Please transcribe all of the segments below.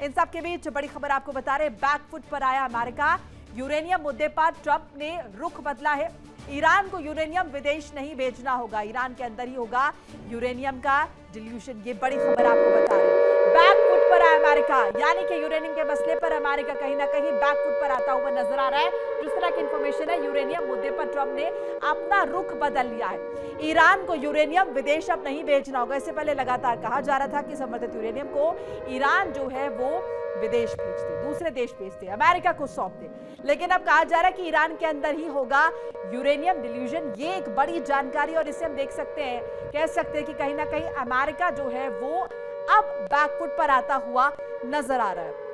इन सब के बीच बड़ी खबर आपको बता रहे, बैकफुट पर आया अमेरिका। यूरेनियम मुद्दे पर ट्रंप ने रुख बदला है। ईरान को यूरेनियम विदेश नहीं भेजना होगा, ईरान के अंदर ही होगा यूरेनियम का डिल्यूशन। ये बड़ी खबर आपको बता रहे हैं। बैकफुट पर आया अमेरिका, यानी कि यूरेनियम के मसले पर अमेरिका कहीं ना कहीं बैकफुट पर आता हुआ नजर आ रहा है। जिस तरह की इंफॉर्मेशन है, यूरेनियम मुद्दे पर ट्रंप ने अपना रुख बदल लिया है। ईरान को यूरेनियम विदेश अब नहीं भेजना होगा। इससे पहले लगातार कहा जा रहा था कि संवर्धित यूरेनियम को ईरान जो है वो विदेश भेज दे, दूसरे देश भेज दे, अमेरिका को सौंप दे। लेकिन अब कहा जा रहा है कि ईरान के अंदर ही होगा यूरेनियम डिल्यूजन। ये एक बड़ी जानकारी, और इसे हम देख सकते हैं, कह सकते हैं कि कहीं ना कहीं अमेरिका जो है वो अब बैकफुट पर आता हुआ नजर आ रहा है।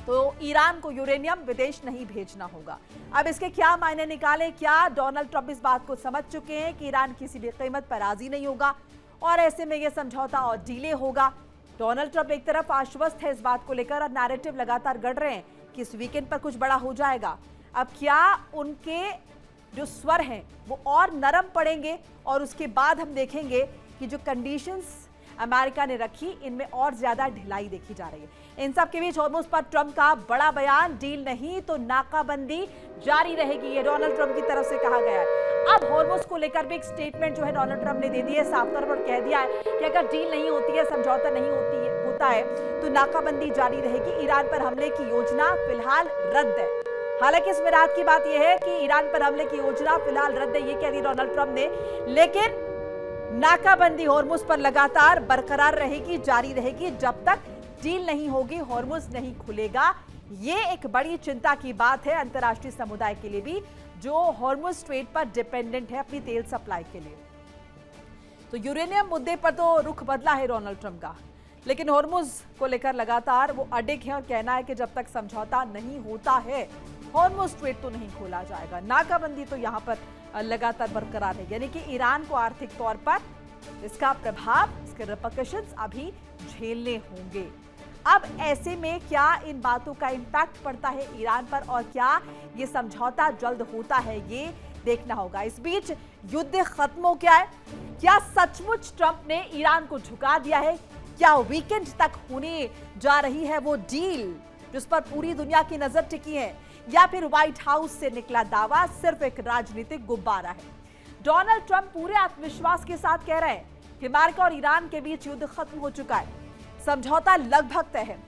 तो ईरान को यूरेनियम विदेश नहीं भेजना होगा। अब इसके क्या मायने निकाले, क्या डोनाल्ड ट्रंप इस बात को समझ चुके हैं कि ईरान किसी भी कीमत पर राजी नहीं होगा और ऐसे में यह समझौता और डिले होगा। डोनाल्ड ट्रंप एक तरफ आश्वस्त है इस बात को लेकर और नैरेटिव लगातार गढ़ रहे हैं कि इस वीकेंड पर कुछ बड़ा हो जाएगा। अब क्या उनके जो स्वर हैं वो और नरम पड़ेंगे और उसके बाद हम देखेंगे कि जो कंडीशंस अमेरिका ने रखी इनमें और ज्यादा ढिलाई देखी जा रही है। इन सब के बीच हॉर्मुज पर ट्रंप का बड़ा बयान, डील नहीं तो नाकाबंदी जारी रहेगी, ये डोनाल्ड ट्रंप की तरफ से कहा गया है। अब हॉर्मुज को लेकर भी एक स्टेटमेंट जो है डोनाल्ड ट्रंप ने दे दी है, साफ तौर पर कह दिया है कि अगर डील नहीं होती है, समझौता नहीं होता है तो नाकाबंदी जारी रहेगी। ईरान पर हमले की योजना फिलहाल रद्द है। हालांकि इसमें राहत की बात यह है कि ईरान पर हमले की योजना फिलहाल रद्द है, ये कह दी डोनाल्ड ट्रंप ने। लेकिन नाकाबंदी हॉर्मुज पर लगातार बरकरार रहेगी, जारी रहेगी जब तक डील नहीं होगी, हॉर्मुज नहीं खुलेगा। ये एक बड़ी चिंता की बात है अंतर्राष्ट्रीय समुदाय के लिए भी, जो हॉर्मुज स्ट्रेट पर डिपेंडेंट है अपनी तेल सप्लाई के लिए। तो यूरेनियम मुद्दे पर तो रुख बदला है डोनाल्ड ट्रंप का, लेकिन हॉर्मुज को लेकर लगातार वो अडिग है और कहना है कि जब तक समझौता नहीं होता है हॉर्मुज स्ट्रेट तो नहीं खोला जाएगा। नाकाबंदी तो यहाँ पर लगातार बरकरार है, यानी कि ईरान को आर्थिक तौर पर इसका प्रभाव, इसके रिपरकशंस अभी झेलने होंगे। अब ऐसे में क्या इन बातों का इंपैक्ट पड़ता है ईरान पर और क्या ये समझौता जल्द होता है, ये देखना होगा। इस बीच युद्ध खत्म हो गया है, क्या सचमुच ट्रंप ने ईरान को झुका दिया है? क्या वीकेंड तक होने जा रही है वो डील जिस पर पूरी दुनिया की नजर टिकी है, या फिर व्हाइट हाउस से निकला दावा सिर्फ एक राजनीतिक गुब्बारा है? डोनाल्ड ट्रंप पूरे आत्मविश्वास के साथ कह रहे हैं कि अमेरिका और ईरान के बीच युद्ध खत्म हो चुका है, समझौता लगभग तय है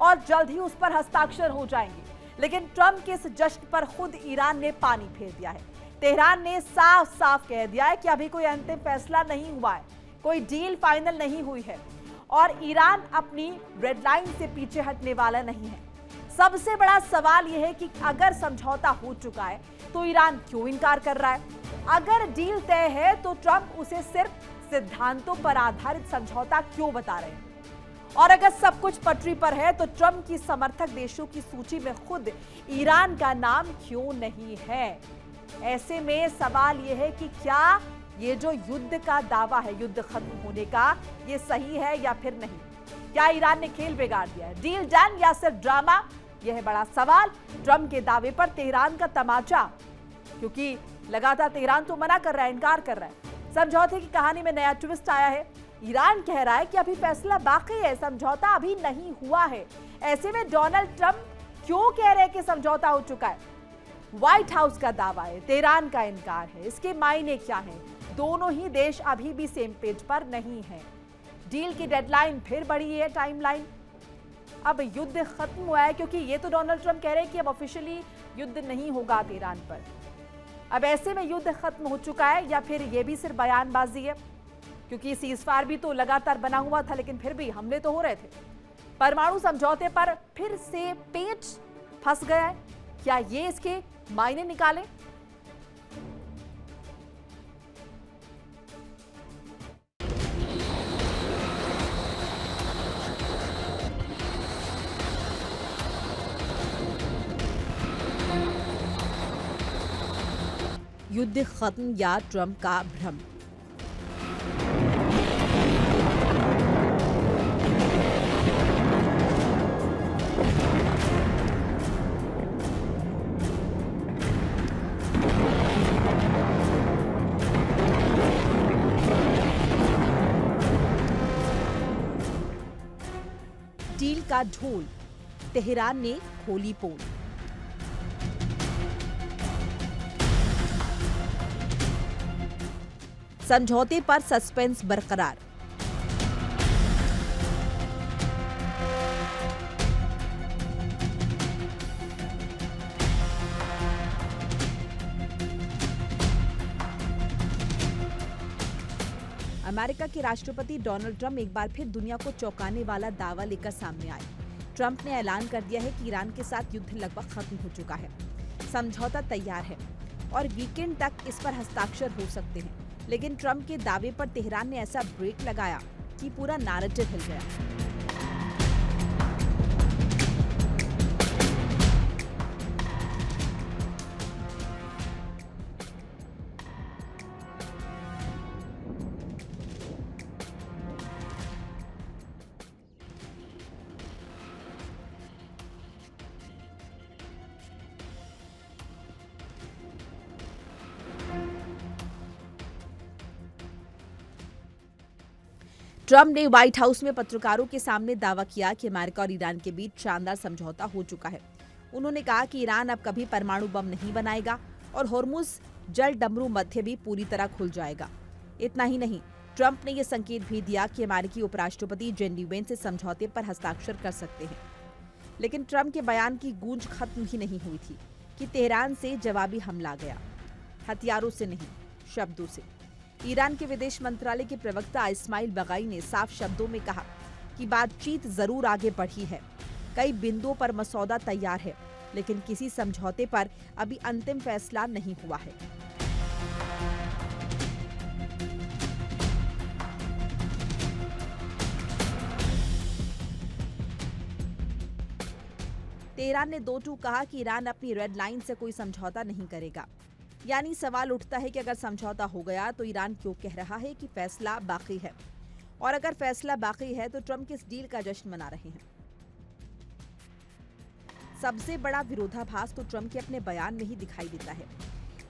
और जल्द ही उस पर हस्ताक्षर हो जाएंगे। लेकिन ट्रंप के इस जश्न पर खुद ईरान ने पानी फेर दिया है। तेहरान ने साफ साफ कह दिया है कि अभी कोई अंतिम फैसला नहीं हुआ है, कोई डील फाइनल नहीं हुई है और ईरान अपनी रेड लाइन से पीछे हटने वाला नहीं है। सबसे बड़ा सवाल यह है कि अगर समझौता हो चुका है तो ईरान क्यों इनकार कर रहा है? अगर डील तय है तो ट्रंप उसे सिर्फ सिद्धांतों पर आधारित समझौता क्यों बता रहे हैं? और अगर सब कुछ पटरी पर है तो ट्रंप की समर्थक देशों की सूची में खुद ईरान का नाम क्यों नहीं है? ऐसे में सवाल यह है कि क्या ये जो युद्ध का दावा है, युद्ध खत्म होने का, ये सही है या फिर नहीं? क्या ईरान ने खेल बिगाड़ दिया है? डील डन या सिर्फ ड्रामा? यह है बड़ा सवाल। ट्रंप के दावे पर तेहरान का तमाचा, क्योंकि लगातार तेहरान तो मना कर रहा है, इनकार कर रहा है। समझौते की कहानी में नया ट्विस्ट आया है। ईरान कह रहा है कि अभी फैसला बाकी है, समझौता अभी नहीं हुआ है। ऐसे में डोनाल्ड ट्रंप क्यों कह रहे हैं कि समझौता हो चुका है? व्हाइट हाउस का दावा है, तेहरान का इनकार है, इसके मायने क्या हैं? दोनों ही देश अभी भी सेम पेज पर नहीं है। डील की डेडलाइन फिर बढ़ी है, टाइमलाइन। अब युद्ध खत्म हुआ है, क्योंकि ये तो डोनाल्ड ट्रंप कह रहे हैं कि अब ऑफिशियली युद्ध नहीं होगा तेहरान पर। अब ऐसे में युद्ध खत्म हो चुका है या फिर ये भी सिर्फ बयानबाजी है? क्योंकि सीजफायर भी तो लगातार बना हुआ था, लेकिन फिर भी हमले तो हो रहे थे। परमाणु समझौते पर फिर से पेच फंस गया है, क्या ये इसके मायने निकाले? युद्ध खत्म या ट्रंप का भ्रम? डील का ढोल तेहरान ने खोली पोल। समझौते पर सस्पेंस बरकरार। अमेरिका के राष्ट्रपति डोनाल्ड ट्रंप एक बार फिर दुनिया को चौंकाने वाला दावा लेकर सामने आए। ट्रंप ने ऐलान कर दिया है कि ईरान के साथ युद्ध लगभग खत्म हो चुका है, समझौता तैयार है और वीकेंड तक इस पर हस्ताक्षर हो सकते हैं। लेकिन ट्रंप के दावे पर तेहरान ने ऐसा ब्रेक लगाया कि पूरा नैरेटिव हिल गया। ट्रंप ने व्हाइट हाउस में पत्रकारों के सामने दावा किया कि अमेरिका और ईरान के बीच शानदार समझौता हो चुका है। उन्होंने कहा कि ईरान अब कभी परमाणु बम नहीं बनाएगा और होर्मुज जल डमरू मध्य भी पूरी तरह खुल जाएगा। इतना ही नहीं, ट्रंप ने यह संकेत भी दिया कि अमेरिकी उपराष्ट्रपति जेन ल्यूवेन से समझौते पर हस्ताक्षर कर सकते हैं। लेकिन ट्रंप के बयान की गूंज खत्म ही नहीं हुई थी कि तेहरान से जवाबी हमला आ गया, हथियारों से नहीं, शब्दों से। ईरान के विदेश मंत्रालय के प्रवक्ता इस्माइल बगाई ने साफ शब्दों में कहा कि बातचीत जरूर आगे बढ़ी है, कई बिंदुओं पर मसौदा तैयार है, लेकिन किसी समझौते पर अभी अंतिम फैसला नहीं हुआ है। तेहरान ने दो टूक कहा कि ईरान अपनी रेड लाइन से कोई समझौता नहीं करेगा। यानी सवाल उठता है कि अगर समझौता हो गया तो ईरान क्यों कह रहा है कि फैसला बाकी है, और अगर फैसला बाकी है तो ट्रंप किस डील का जश्न मना रहे हैं। सबसे बड़ा विरोधाभास तो ट्रंप के अपने बयान में ही दिखाई देता है।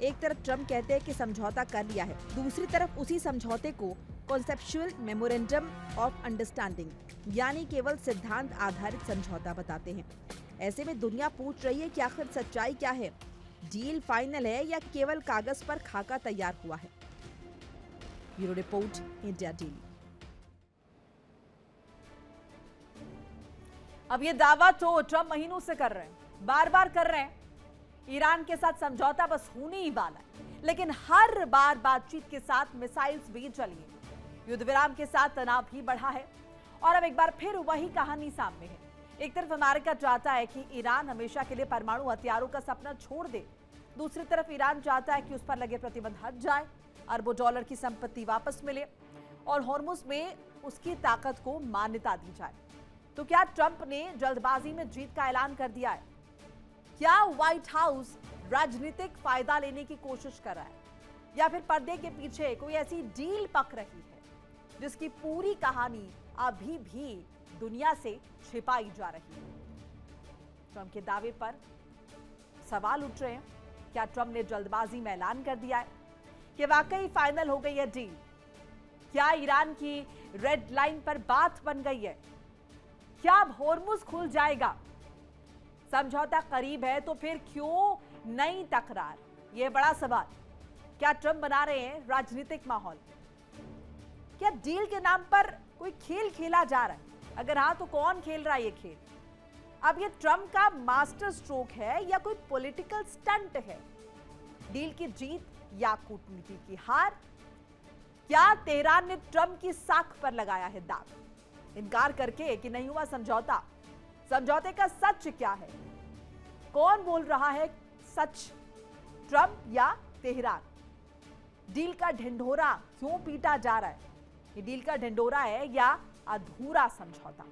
एक तरफ ट्रंप कहते हैं कि समझौता कर लिया है, दूसरी तरफ उसी समझौते को कॉन्सेप्चुअल मेमोरेंडम ऑफ अंडरस्टैंडिंग यानी केवल सिद्धांत आधारित समझौता बताते हैं। ऐसे में दुनिया पूछ रही है कि आखिर सच्चाई क्या है, डील फाइनल है या केवल कागज पर खाका तैयार हुआ है। Bureau report, India daily. अब ये दावा तो ट्रंप महीनों से कर रहे हैं, बार बार कर रहे हैं, ईरान के साथ समझौता बस होने ही वाला है, लेकिन हर बार बातचीत के साथ मिसाइल्स भी चली है, युद्ध विराम के साथ तनाव भी बढ़ा है और अब एक बार फिर वही कहानी सामने है। एक तरफ अमेरिका चाहता है कि ईरान हमेशा के लिए परमाणु हथियारों का सपना छोड़ दे, दूसरी तरफ ईरान चाहता है कि उस पर लगे प्रतिबंध हट जाए, अरबों डॉलर की संपत्ति वापस मिले और होर्मुज में उसकी ताकत को मान्यता दी जाए। तो क्या ट्रंप ने जल्दबाजी में जीत का ऐलान कर दिया है? क्या व्हाइट हाउस राजनीतिक फायदा लेने की कोशिश कर रहा है, या फिर पर्दे के पीछे कोई ऐसी डील पक रही है जिसकी पूरी कहानी अभी भी दुनिया से छिपाई जा रही है? ट्रंप के दावे पर सवाल उठ रहे हैं। क्या ट्रंप ने जल्दबाजी में ऐलान कर दिया है कि वाकई फाइनल हो गई है डील? क्या ईरान की रेड लाइन पर बात बन गई है? क्या अब होर्मुज खुल जाएगा? समझौता करीब है तो फिर क्यों नई तकरार? यह बड़ा सवाल। क्या ट्रंप बना रहे हैं राजनीतिक माहौल? क्या डील के नाम पर कोई खेल खेला जा रहा है? अगर हाँ तो कौन खेल रहा है ये खेल? अब ये ट्रंप का मास्टर स्ट्रोक है या कोई पॉलिटिकल स्टंट है? डील की जीत या कूटनीति की हार? क्या तेहरान ने ट्रंप की साख पर लगाया है दाग, इनकार करके कि नहीं हुआ समझौता? समझौते का सच क्या है? कौन बोल रहा है सच, ट्रंप या तेहरान? डील का ढिंढोरा क्यों पीटा जा रहा है? ये डील का ढिंढोरा है या अधूरा समझौता?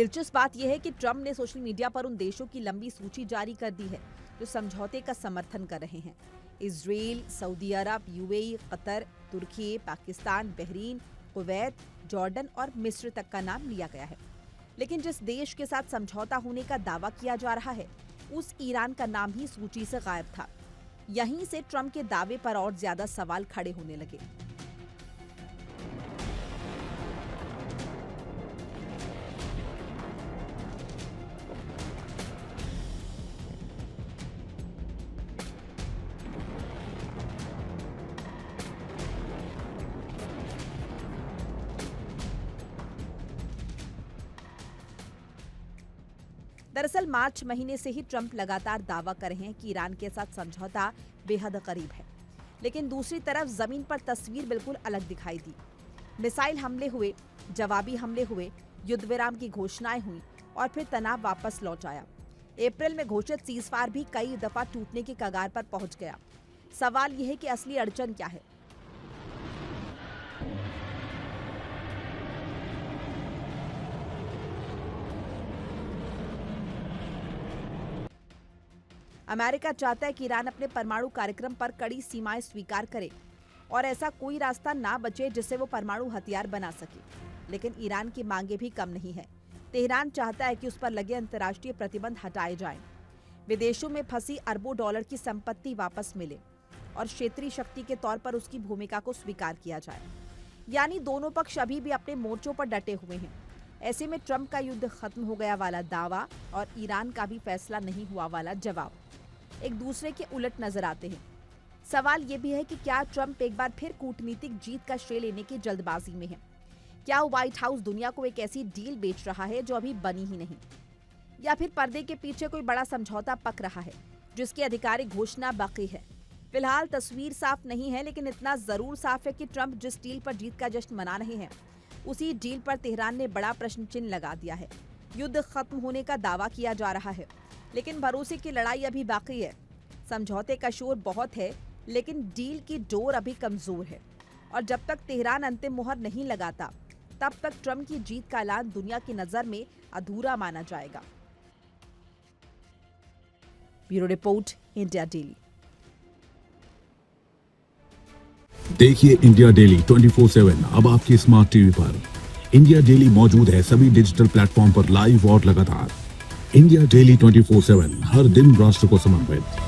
दिलचस्प बात यह है कि ट्रंप ने सोशल मीडिया पर उन देशों की लंबी सूची जारी कर दी है जो समझौते का समर्थन कर रहे हैं। इजराइल, सऊदी अरब, यूएई, कतर, तुर्की, पाकिस्तान, बहरीन, कुवैत, जॉर्डन और मिस्र तक का नाम लिया गया है। लेकिन जिस देश के साथ समझौता होने का दावा किया जा रहा है, उस ईरान का नाम ही सूची से गायब था। यहीं से ट्रंप के दावे पर और ज्यादा सवाल खड़े होने लगे। दरअसल मार्च महीने से ही ट्रंप लगातार दावा कर रहे हैं कि ईरान के साथ समझौता बेहद करीब है, लेकिन दूसरी तरफ जमीन पर तस्वीर बिल्कुल अलग दिखाई दी। मिसाइल हमले हुए, जवाबी हमले हुए, युद्ध विराम की घोषणाएं हुई और फिर तनाव वापस लौट आया। अप्रैल में घोषित सीजफायर भी कई दफा टूटने की कगार पर पहुंच गया। सवाल यह है कि असली अड़चन क्या है। अमेरिका चाहता है कि ईरान अपने परमाणु कार्यक्रम पर कड़ी सीमाएं स्वीकार करे और ऐसा कोई रास्ता ना बचे जिससे वो परमाणु हथियार बना सके। लेकिन ईरान की मांगे भी कम नहीं है। तेहरान चाहता है कि उस पर लगे अंतर्राष्ट्रीय प्रतिबंध हटाए जाएं, विदेशों में फंसी अरबों डॉलर की संपत्ति वापस मिले और क्षेत्रीय शक्ति के तौर पर उसकी भूमिका को स्वीकार किया जाए। यानी दोनों पक्ष अभी भी अपने मोर्चों पर डटे हुए हैं। ऐसे में ट्रंप का युद्ध खत्म हो गया वाला दावा और ईरान का भी फैसला नहीं हुआ वाला जवाब एक दूसरे के उलट नजर आते हैं। सवाल ये भी है कि क्या ट्रंप एक बार फिर कूटनीतिक जीत का श्रेय लेने की जल्दबाजी में है? क्या व्हाइट हाउस दुनिया को एक ऐसी डील बेच रहा है जो अभी बनी ही नहीं, या फिर पर्दे के पीछे कोई बड़ा समझौता पक रहा है जिसकी आधिकारिक घोषणा बाकी है? फिलहाल तस्वीर साफ नहीं है, लेकिन इतना जरूर साफ है कि ट्रंप जिस डील पर जीत का जश्न मना रहे हैं, उसी डील पर तेहरान ने बड़ा प्रश्न चिन्ह लगा दिया है। युद्ध खत्म होने का दावा किया जा रहा है, लेकिन भरोसे की लड़ाई अभी बाकी है। समझौते का शोर बहुत है, लेकिन डील की डोर अभी कमजोर है और जब तक तेहरान अंतिम मुहर नहीं लगाता, तब तक ट्रंप की जीत का ऐलान दुनिया की नजर में अधूरा माना जाएगा। Bureau report, India daily. देखिए इंडिया डेली 24/7 अब आपके स्मार्ट टीवी पर। इंडिया डेली मौजूद है सभी डिजिटल प्लेटफॉर्म पर लाइव और लगातार। इंडिया डेली 24/7 हर दिन राष्ट्र को समर्पित।